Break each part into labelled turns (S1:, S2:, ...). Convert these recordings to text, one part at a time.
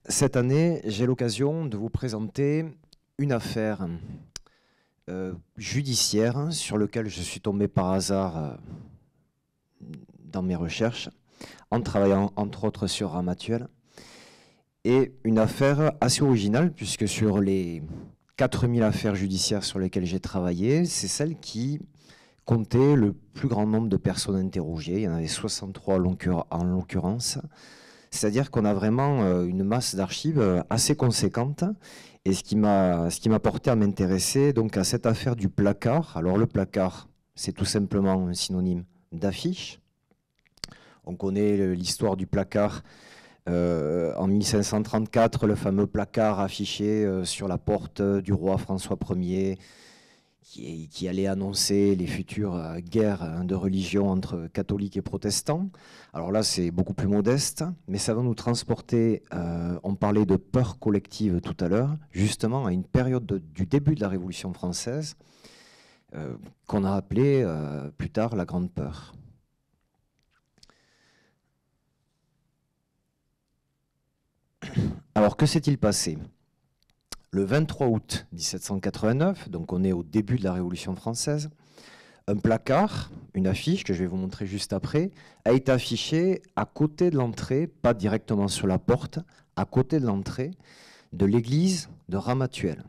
S1: Cette année, j'ai l'occasion de vous présenter une affaire judiciaire sur laquelle je suis tombé par hasard dans mes recherches, en travaillant entre autres sur Ramatuelle. Et une affaire assez originale, puisque sur les 4000 affaires judiciaires sur lesquelles j'ai travaillé, c'est celle qui comptait le plus grand nombre de personnes interrogées. Il y en avait 63 en l'occurrence. C'est-à-dire qu'on a vraiment une masse d'archives assez conséquente. Et ce qui m'a porté à m'intéresser donc à cette affaire du placard. Alors le placard, c'est tout simplement un synonyme d'affiche. On connaît l'histoire du placard. En 1534, le fameux placard affiché sur la porte du roi François Ier, qui allait annoncer les futures guerres de religion entre catholiques et protestants. Alors là, c'est beaucoup plus modeste, mais ça va nous transporter, on parlait de peur collective tout à l'heure, justement à une période du début de la Révolution française, qu'on a appelée plus tard la Grande Peur. Alors que s'est-il passé ? Le 23 août 1789, donc on est au début de la Révolution française, un placard, une affiche que je vais vous montrer juste après, a été affiché à côté de l'entrée, pas directement sur la porte, à côté de l'entrée de l'église de Ramatuelle.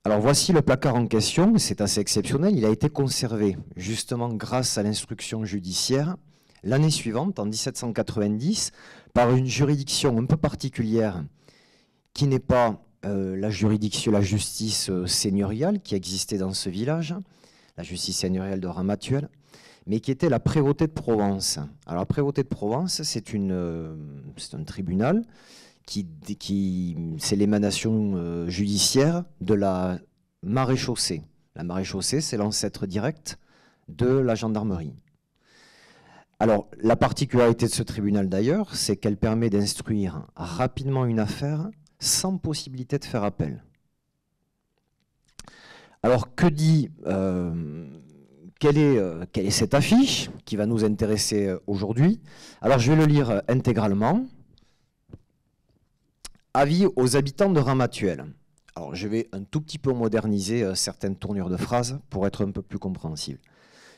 S1: Alors voici le placard en question, c'est assez exceptionnel, il a été conservé justement grâce à l'instruction judiciaire l'année suivante, en 1790, par une juridiction un peu particulière qui n'est pas la justice seigneuriale qui existait dans ce village, la justice seigneuriale de Ramatuelle, mais qui était la prévôté de Provence. Alors la prévôté de Provence, c'est un tribunal c'est l'émanation judiciaire de la maréchaussée. La maréchaussée, c'est l'ancêtre direct de la gendarmerie. Alors, la particularité de ce tribunal d'ailleurs, c'est qu'elle permet d'instruire rapidement une affaire sans possibilité de faire appel. Alors, quelle est cette affiche qui va nous intéresser aujourd'hui? Alors, je vais le lire intégralement. Avis aux habitants de Ramatuelle. Alors, je vais un tout petit peu moderniser certaines tournures de phrases pour être un peu plus compréhensible.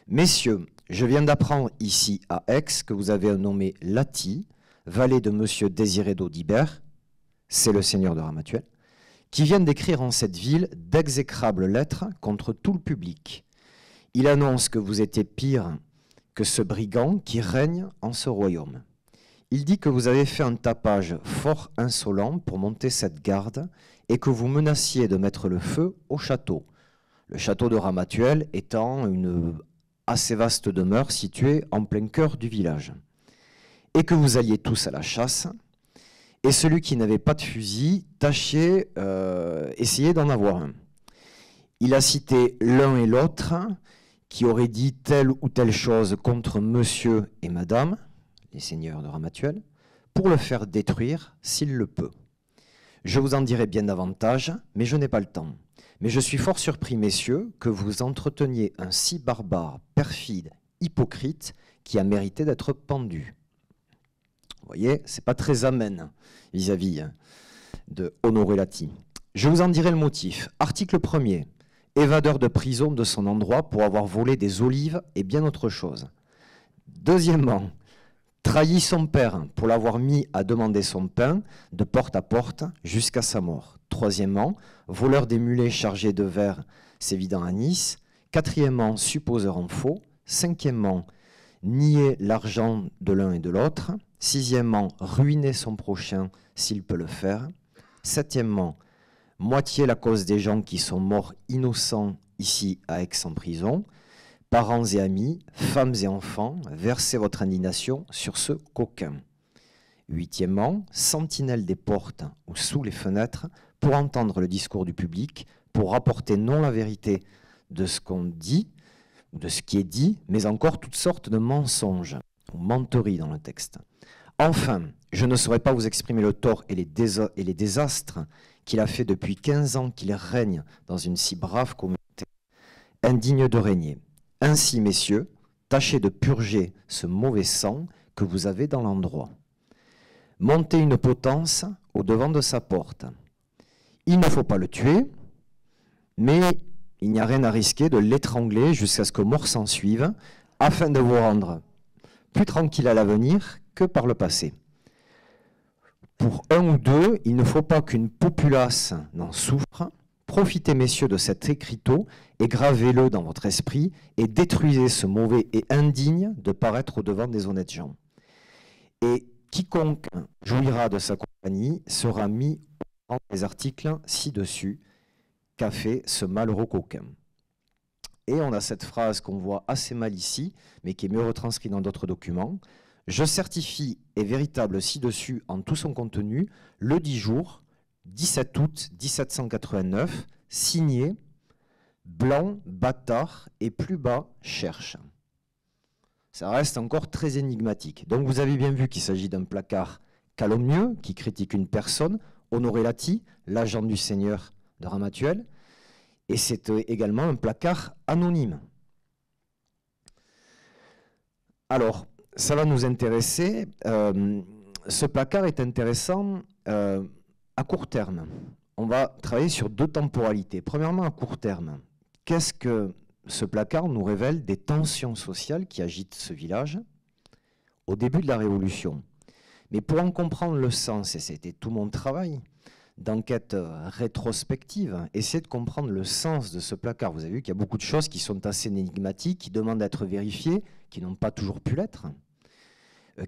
S1: Messieurs, je viens d'apprendre ici à Aix que vous avez un nommé Lati, valet de monsieur Désiré d'Audibert, c'est le seigneur de Ramatuelle, qui vient d'écrire en cette ville d'exécrables lettres contre tout le public. Il annonce que vous étiez pire que ce brigand qui règne en ce royaume. Il dit que vous avez fait un tapage fort insolent pour monter cette garde et que vous menaciez de mettre le feu au château. Le château de Ramatuelle étant une assez vaste demeure située en plein cœur du village. Et que vous alliez tous à la chasse, et celui qui n'avait pas de fusil, essayez d'en avoir un. Il a cité l'un et l'autre qui auraient dit telle ou telle chose contre monsieur et madame, les seigneurs de Ramatuelle, pour le faire détruire s'il le peut. Je vous en dirai bien davantage, mais je n'ai pas le temps. Mais je suis fort surpris, messieurs, que vous entreteniez un si barbare, perfide, hypocrite, qui a mérité d'être pendu. Vous voyez, c'est pas très amène vis-à-vis de Honoré Lati. Je vous en dirai le motif. Article 1er. Évadeur de prison de son endroit pour avoir volé des olives et bien autre chose. Deuxièmement, trahi son père pour l'avoir mis à demander son pain de porte à porte jusqu'à sa mort. Troisièmement, voleur des mulets chargés de verre s'évidant à Nice. Quatrièmement, supposeur en faux. Cinquièmement, nier l'argent de l'un et de l'autre. Sixièmement, ruiner son prochain s'il peut le faire. Septièmement, moitié la cause des gens qui sont morts innocents ici à Aix en prison. Parents et amis, femmes et enfants, versez votre indignation sur ce coquin. Huitièmement, sentinelle des portes ou sous les fenêtres pour entendre le discours du public, pour rapporter non la vérité de ce qu'on dit, ou de ce qui est dit, mais encore toutes sortes de mensonges ou menteries dans le texte. Enfin, je ne saurais pas vous exprimer le tort et les désastres qu'il a fait depuis 15 ans qu'il règne dans une si brave communauté, indigne de régner. Ainsi, messieurs, tâchez de purger ce mauvais sang que vous avez dans l'endroit. monter une potence au devant de sa porte. Il ne faut pas le tuer, mais il n'y a rien à risquer de l'étrangler jusqu'à ce que mort s'en suive, afin de vous rendre plus tranquille à l'avenir que par le passé. Pour un ou deux, il ne faut pas qu'une populace n'en souffre. Profitez, messieurs, de cet écriteau et gravez-le dans votre esprit et détruisez ce mauvais et indigne de paraître au devant des honnêtes gens. Et quiconque jouira de sa compagnie sera mis au rang des articles ci-dessus qu'a fait ce malheureux coquin. Et on a cette phrase qu'on voit assez mal ici, mais qui est mieux retranscrite dans d'autres documents. Je certifie est véritable ci-dessus en tout son contenu, le 10 jours, 17 août 1789, signé Blanc, Bâtard et plus bas cherche. Ça reste encore très énigmatique. Donc vous avez bien vu qu'il s'agit d'un placard calomnieux qui critique une personne, Honoré Laty, l'agent du seigneur de Ramatuelle, et c'est également un placard anonyme. Alors, ça va nous intéresser. Ce placard est intéressant à court terme. On va travailler sur deux temporalités. Premièrement, à court terme, qu'est-ce que ce placard nous révèle des tensions sociales qui agitent ce village au début de la Révolution? Mais pour en comprendre le sens, et c'était tout mon travail d'enquête rétrospective, essayer de comprendre le sens de ce placard. Vous avez vu qu'il y a beaucoup de choses qui sont assez énigmatiques, qui demandent à être vérifiées, qui n'ont pas toujours pu l'être,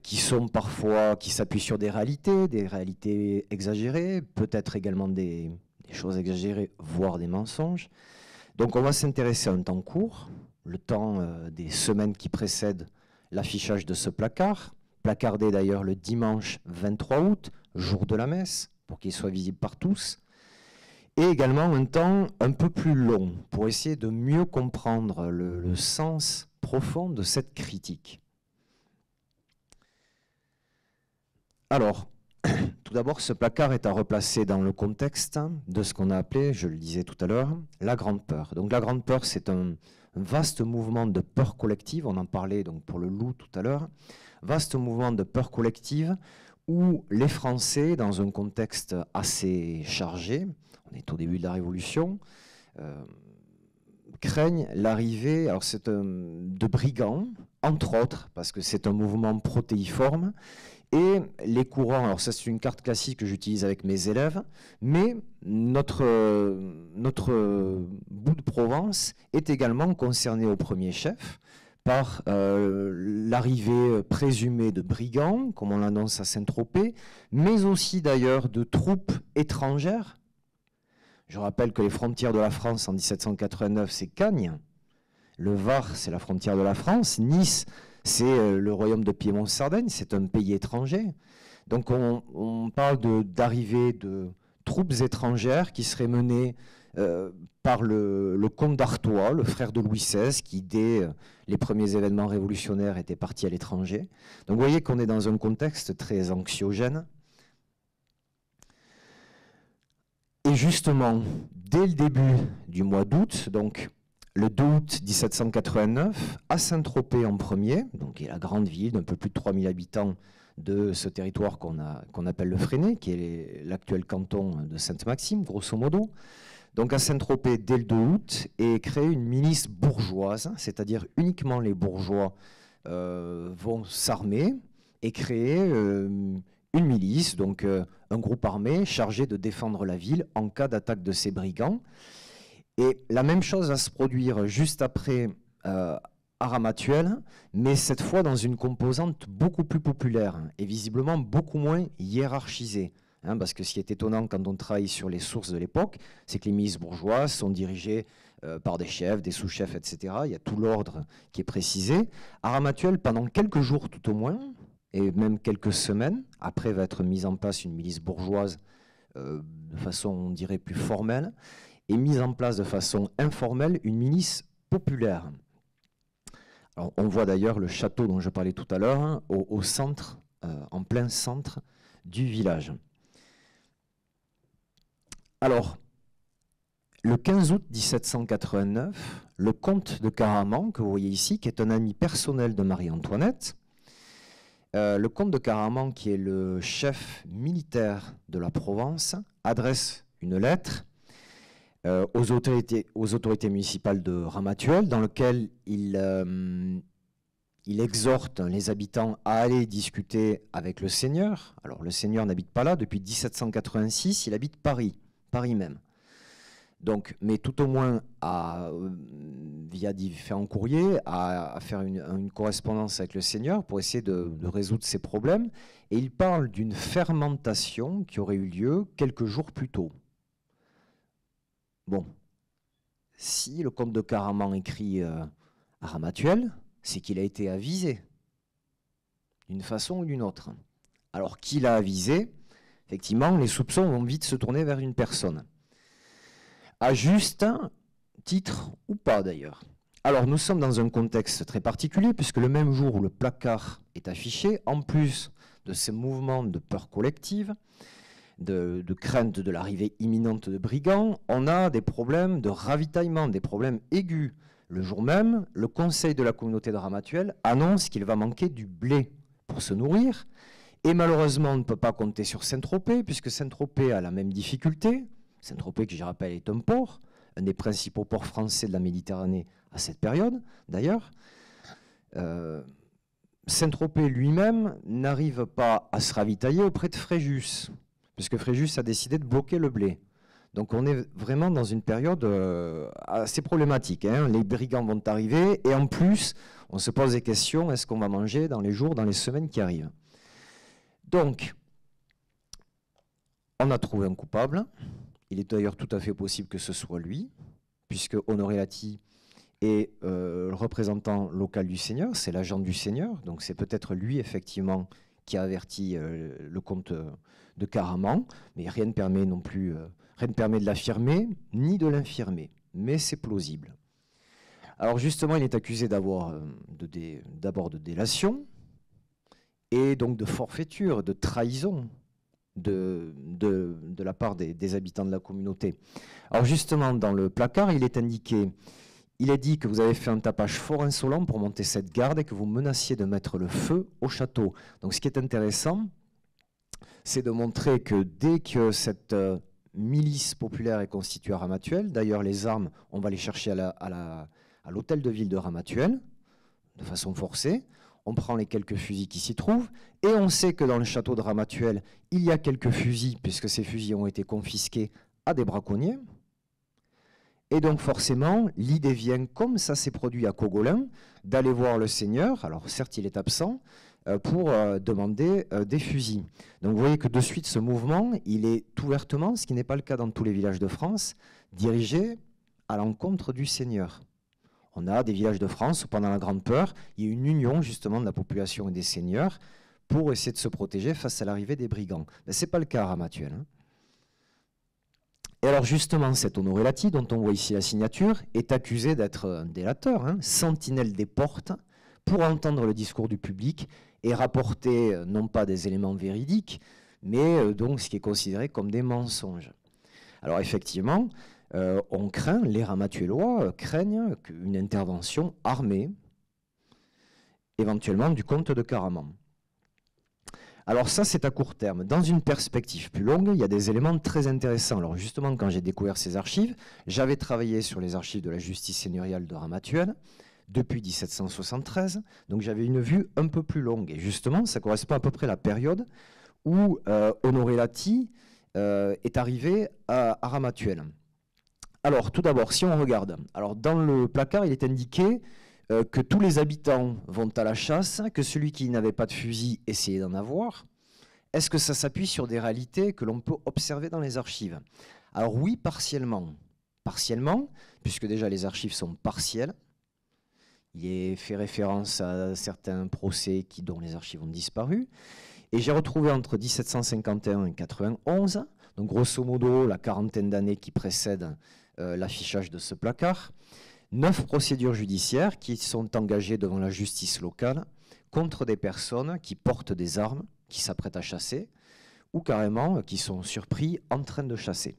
S1: qui sont parfois, qui s'appuient sur des réalités exagérées, peut-être également des choses exagérées, voire des mensonges. Donc on va s'intéresser à un temps court, le temps des semaines qui précèdent l'affichage de ce placard, placardé d'ailleurs le dimanche 23 août, jour de la messe, pour qu'il soit visible par tous, et également un temps un peu plus long, pour essayer de mieux comprendre le sens profond de cette critique. Alors, tout d'abord, ce placard est à replacer dans le contexte de ce qu'on a appelé, je le disais tout à l'heure, la Grande Peur. Donc la Grande Peur, c'est un vaste mouvement de peur collective, on en parlait donc pour le loup tout à l'heure, vaste mouvement de peur collective où les Français, dans un contexte assez chargé, on est au début de la Révolution, craignent l'arrivée de brigands, entre autres, parce que c'est un mouvement protéiforme, et les courants, alors ça c'est une carte classique que j'utilise avec mes élèves, mais notre bout de Provence est également concerné au premier chef par l'arrivée présumée de brigands, comme on l'annonce à Saint-Tropez, mais aussi d'ailleurs de troupes étrangères. Je rappelle que les frontières de la France en 1789, c'est Cagnes, le Var, c'est la frontière de la France, Nice, c'est le royaume de Piémont-Sardaigne, c'est un pays étranger. Donc on parle d'arrivée de troupes étrangères qui seraient menées par le comte d'Artois, le frère de Louis XVI, qui dès les premiers événements révolutionnaires était parti à l'étranger. Donc vous voyez qu'on est dans un contexte très anxiogène. Et justement, dès le début du mois d'août, donc le 2 août 1789, à Saint-Tropez en premier, donc qui est la grande ville d'un peu plus de 3000 habitants de ce territoire qu'on appelle le Fresnay, qui est l'actuel canton de Sainte-Maxime, grosso modo. Donc à Saint-Tropez, dès le 2 août, est créée une milice bourgeoise, c'est-à-dire uniquement les bourgeois vont s'armer et créer une milice, donc un groupe armé chargé de défendre la ville en cas d'attaque de ces brigands. Et la même chose va se produire juste après à Ramatuelle, mais cette fois dans une composante beaucoup plus populaire et visiblement beaucoup moins hiérarchisée. Parce que ce qui est étonnant quand on travaille sur les sources de l'époque, c'est que les milices bourgeoises sont dirigées par des chefs, des sous-chefs, etc. Il y a tout l'ordre qui est précisé. À Ramatuelle, pendant quelques jours tout au moins, et même quelques semaines, après va être mise en place une milice bourgeoise de façon, on dirait, plus formelle, et mise en place de façon informelle une milice populaire. Alors, on voit d'ailleurs le château dont je parlais tout à l'heure au centre, en plein centre du village. Alors, le 15 août 1789, le comte de Caraman, que vous voyez ici, qui est un ami personnel de Marie-Antoinette, le comte de Caraman, qui est le chef militaire de la Provence, adresse une lettre aux autorités municipales de Ramatuelle, dans lequel il exhorte les habitants à aller discuter avec le seigneur. Alors le seigneur n'habite pas là depuis 1786, il habite Paris, Paris même. Donc, mais tout au moins, via différents courriers, à faire une correspondance avec le Seigneur pour essayer de résoudre ces problèmes. Et il parle d'une fermentation qui aurait eu lieu quelques jours plus tôt. Bon, si le comte de Caraman écrit à Ramatuelle, c'est qu'il a été avisé, d'une façon ou d'une autre. Alors, qui l'a avisé? Effectivement, les soupçons vont vite se tourner vers une personne. À juste titre ou pas d'ailleurs. Alors nous sommes dans un contexte très particulier puisque le même jour où le placard est affiché, en plus de ces mouvements de peur collective, de crainte de l'arrivée imminente de brigands, on a des problèmes de ravitaillement, des problèmes aigus. Le jour même, le conseil de la communauté de Ramatuelle annonce qu'il va manquer du blé pour se nourrir et malheureusement on ne peut pas compter sur Saint-Tropez puisque Saint-Tropez a la même difficulté. Saint-Tropez, qui je rappelle, est un port, un des principaux ports français de la Méditerranée à cette période, d'ailleurs. Saint-Tropez lui-même n'arrive pas à se ravitailler auprès de Fréjus, puisque Fréjus a décidé de bloquer le blé. Donc on est vraiment dans une période assez problématique. Hein. Les brigands vont arriver, et en plus, on se pose des questions, est-ce qu'on va manger dans les jours, dans les semaines qui arrivent? Donc, on a trouvé un coupable. Il est d'ailleurs tout à fait possible que ce soit lui, puisque Honoré Lati est le représentant local du Seigneur, c'est l'agent du Seigneur, donc c'est peut-être lui effectivement qui a averti le comte de Caraman, mais rien ne permet non plus, rien ne permet de l'affirmer ni de l'infirmer, mais c'est plausible. Alors justement, il est accusé d'abord de délation et donc de forfaiture, de trahison. De la part des habitants de la communauté. Alors justement, dans le placard, il est indiqué, il est dit que vous avez fait un tapage fort insolent pour monter cette garde et que vous menaciez de mettre le feu au château. Donc ce qui est intéressant, c'est de montrer que dès que cette milice populaire est constituée à Ramatuelle, d'ailleurs les armes, on va les chercher à l'hôtel de ville de Ramatuelle, de façon forcée. On prend les quelques fusils qui s'y trouvent, et on sait que dans le château de Ramatuelle, il y a quelques fusils, puisque ces fusils ont été confisqués à des braconniers. Et donc forcément, l'idée vient, comme ça s'est produit à Cogolin, d'aller voir le seigneur, alors certes il est absent, pour demander des fusils. Donc vous voyez que de suite ce mouvement, il est ouvertement, ce qui n'est pas le cas dans tous les villages de France, dirigé à l'encontre du seigneur. On a des villages de France où pendant la Grande Peur, il y a une union justement de la population et des seigneurs pour essayer de se protéger face à l'arrivée des brigands. Mais ce n'est pas le cas à Ramatuelle. Hein. Et alors justement, cet Honoré Lati, dont on voit ici la signature, est accusé d'être un délateur, hein, sentinelle des portes, pour entendre le discours du public et rapporter non pas des éléments véridiques, mais donc ce qui est considéré comme des mensonges. Alors effectivement, on craint, les Ramatuellois craignent une intervention armée, éventuellement du comte de Caraman. Alors ça, c'est à court terme. Dans une perspective plus longue, il y a des éléments très intéressants. Alors justement, quand j'ai découvert ces archives, j'avais travaillé sur les archives de la justice seigneuriale de Ramatuelle depuis 1773, donc j'avais une vue un peu plus longue. Et justement, ça correspond à peu près à la période où Honoré Lati est arrivé à Ramatuelle. Alors, tout d'abord, si on regarde, alors dans le placard, il est indiqué que tous les habitants vont à la chasse, que celui qui n'avait pas de fusil essayait d'en avoir. Est-ce que ça s'appuie sur des réalités que l'on peut observer dans les archives? Alors oui, partiellement. Partiellement, puisque déjà les archives sont partielles. Il est fait référence à certains procès dont les archives ont disparu. Et j'ai retrouvé entre 1751 et 1991, donc grosso modo la quarantaine d'années qui précèdent l'affichage de ce placard, 9 procédures judiciaires qui sont engagées devant la justice locale contre des personnes qui portent des armes, qui s'apprêtent à chasser, ou carrément qui sont surpris en train de chasser.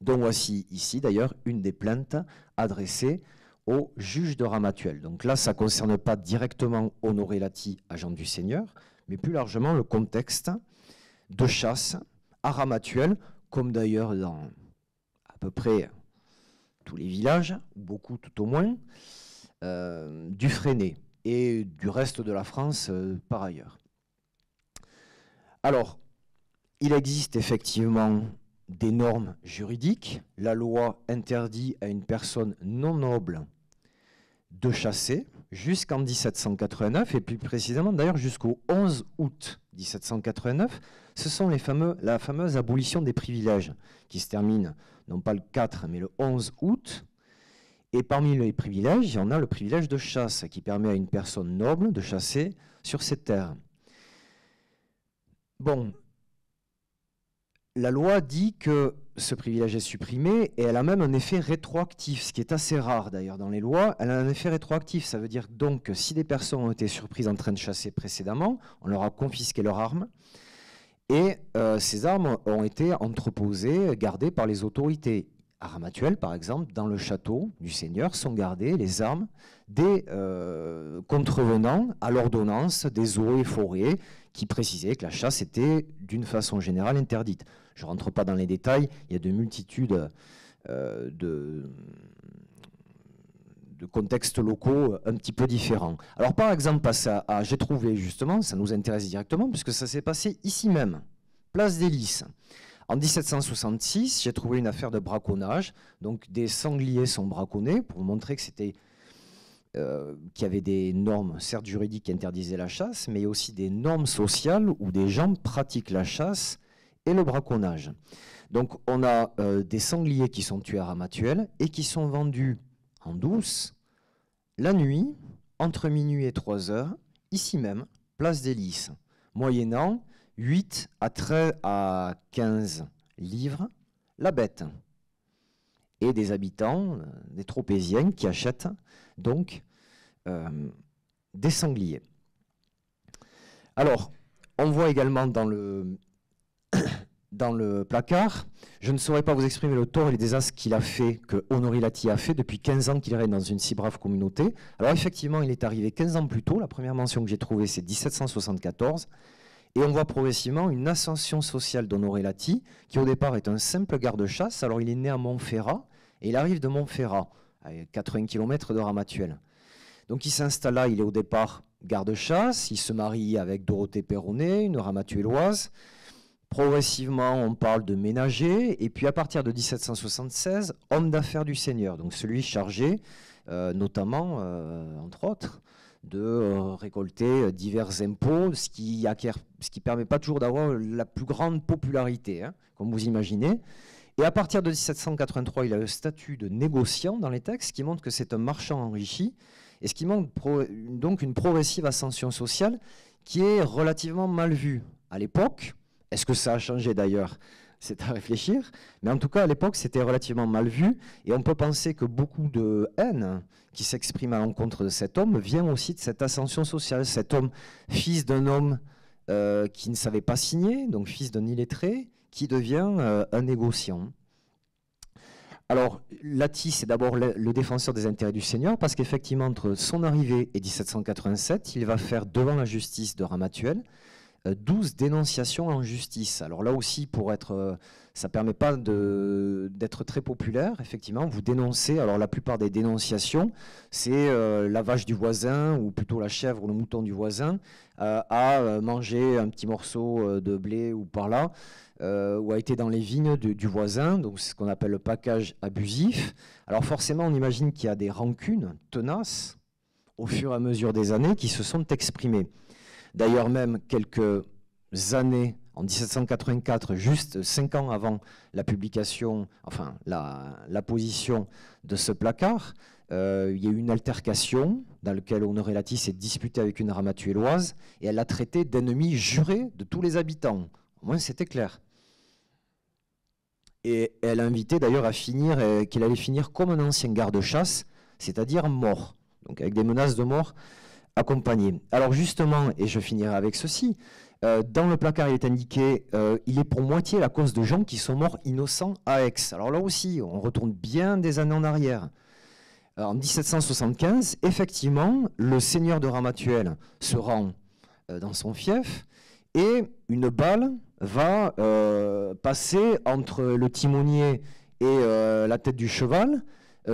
S1: Donc voici ici d'ailleurs une des plaintes adressées au juge de Ramatuelle. Donc là, ça ne concerne pas directement Honoré Laty, agent du Seigneur, mais plus largement le contexte de chasse à Ramatuelle, comme d'ailleurs dans à peu près tous les villages, beaucoup tout au moins, du Fresnay et du reste de la France par ailleurs. Alors, il existe effectivement des normes juridiques. La loi interdit à une personne non noble de chasser jusqu'en 1789, et plus précisément d'ailleurs jusqu'au 11 août 1789. Ce sont la fameuse abolition des privilèges qui se termine non pas le 4 mais le 11 août. Et parmi les privilèges, il y en a le privilège de chasse qui permet à une personne noble de chasser sur ses terres. Bon, la loi dit que ce privilège est supprimé et elle a même un effet rétroactif, ce qui est assez rare d'ailleurs dans les lois. Elle a un effet rétroactif, ça veut dire donc que si des personnes ont été surprises en train de chasser précédemment, on leur a confisqué leurs armes et ces armes ont été entreposées, gardées par les autorités. À Ramatuelle, par exemple, dans le château du Seigneur, sont gardées les armes des contrevenants à l'ordonnance des eaux et forêts qui précisait que la chasse était d'une façon générale interdite. Je ne rentre pas dans les détails, il y a de multitudes de contextes locaux un petit peu différents. Alors par exemple, j'ai trouvé justement, ça nous intéresse directement, puisque ça s'est passé ici même, place des Lys. En 1766, j'ai trouvé une affaire de braconnage. Donc des sangliers sont braconnés pour montrer que c'était qu'il y avait des normes, certes juridiques, qui interdisaient la chasse, mais aussi des normes sociales où des gens pratiquent la chasse et le braconnage. Donc on a des sangliers qui sont tués à Ramatuelle et qui sont vendus en douce, la nuit, entre minuit et 3 heures, ici même, place des Lys, moyennant 8 à 15 livres la bête. Et des habitants, des tropéziens qui achètent donc des sangliers. Alors, on voit également dans le placard, je ne saurais pas vous exprimer le tort et les désastres qu'il a fait, que Honoré Laty a fait depuis 15 ans qu'il règne dans une si brave communauté. Alors effectivement, il est arrivé 15 ans plus tôt, la première mention que j'ai trouvée c'est 1774, et on voit progressivement une ascension sociale d'Honoré Laty, qui au départ est un simple garde-chasse. Alors il est né à Montferrat, et il arrive de Montferrat, à 80 km de Ramatuelle. Donc il s'installe là, il est au départ garde-chasse, il se marie avec Dorothée Perronnet, une Ramatuelloise. Progressivement, on parle de ménager, et puis à partir de 1776, homme d'affaires du Seigneur, donc celui chargé, notamment, entre autres, de récolter divers impôts, ce qui permet pas toujours d'avoir la plus grande popularité, hein, comme vous imaginez. Et à partir de 1783, il a le statut de négociant dans les textes, ce qui montre que c'est un marchand enrichi, et ce qui montre donc une progressive ascension sociale qui est relativement mal vue à l'époque. Est-ce que ça a changé d'ailleurs? C'est à réfléchir. Mais en tout cas, à l'époque, c'était relativement mal vu. Et on peut penser que beaucoup de haine qui s'exprime à l'encontre de cet homme vient aussi de cette ascension sociale. Cet homme, fils d'un homme qui ne savait pas signer, donc fils d'un illettré, qui devient un négociant. Alors, Laty, c'est d'abord le défenseur des intérêts du Seigneur, parce qu'effectivement, entre son arrivée et 1787, il va faire devant la justice de Ramatuelle 12 dénonciations en justice. Alors là aussi, ça ne permet pas d'être très populaire. Effectivement, vous dénoncez. Alors la plupart des dénonciations, c'est la vache du voisin, ou plutôt la chèvre ou le mouton du voisin, a mangé un petit morceau de blé ou par là, ou a été dans les vignes du voisin. Donc c'est ce qu'on appelle le package abusif. Alors forcément, on imagine qu'il y a des rancunes tenaces au fur et à mesure des années qui se sont exprimées. D'ailleurs, même quelques années, en 1784, juste 5 ans avant la publication, enfin la position de ce placard, il y a eu une altercation dans laquelle Honoré Laty s'est disputé avec une Ramatuelloise et elle l'a traité d'ennemi juré de tous les habitants. Au moins, c'était clair. Et elle a invité d'ailleurs à finir, qu'il allait finir comme un ancien garde-chasse, c'est-à-dire mort, donc avec des menaces de mort accompagné. Alors justement, et je finirai avec ceci, dans le placard il est indiqué, il est pour moitié la cause de gens qui sont morts innocents à Aix. Alors là aussi, on retourne bien des années en arrière. En 1775, effectivement, le seigneur de Ramatuelle se rend dans son fief et une balle va passer entre le timonier et la tête du cheval,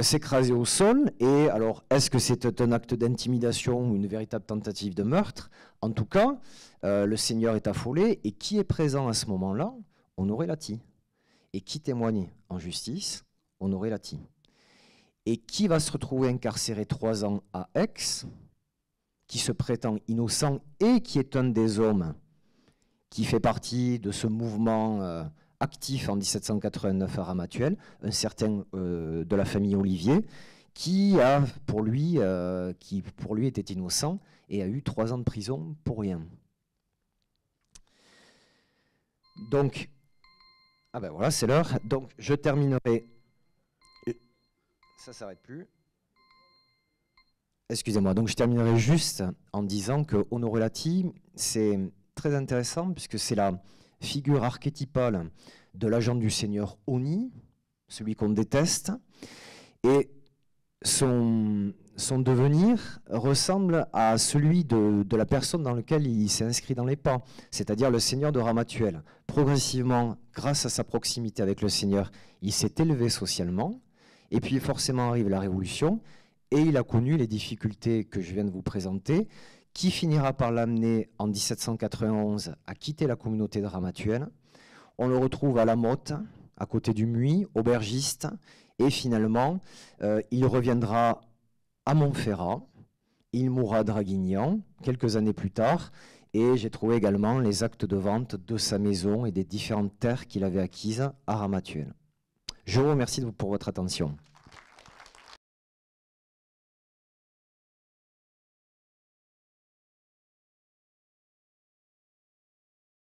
S1: s'écraser au sol. Et alors, est-ce que c'est un acte d'intimidation ou une véritable tentative de meurtre? En tout cas, le seigneur est affolé. Et qui est présent à ce moment-là? Honoré Laty. Et qui témoigne en justice? Honoré Laty. Et qui va se retrouver incarcéré 3 ans à Aix, qui se prétend innocent et qui est un des hommes qui fait partie de ce mouvement actif en 1789 à Ramatuelle, un certain de la famille Olivier, qui pour lui était innocent et a eu 3 ans de prison pour rien. Donc, ah ben voilà, c'est l'heure. Donc, je terminerai. Ça s'arrête plus. Excusez-moi. Donc, je terminerai juste en disant que Honoré Laty, c'est très intéressant puisque c'est la figure archétypale de l'agent du Seigneur Oni, celui qu'on déteste, et son devenir ressemble à celui de la personne dans laquelle il s'est inscrit dans les pas, c'est-à-dire le Seigneur de Ramatuelle. Progressivement, grâce à sa proximité avec le Seigneur, il s'est élevé socialement, et puis forcément arrive la Révolution, et il a connu les difficultés que je viens de vous présenter, qui finira par l'amener en 1791 à quitter la communauté de Ramatuelle. On le retrouve à La Motte, à côté du Muy, aubergiste, et finalement, il reviendra à Montferrat, il mourra à Draguignan quelques années plus tard, et j'ai trouvé également les actes de vente de sa maison et des différentes terres qu'il avait acquises à Ramatuelle. Je vous remercie pour votre attention.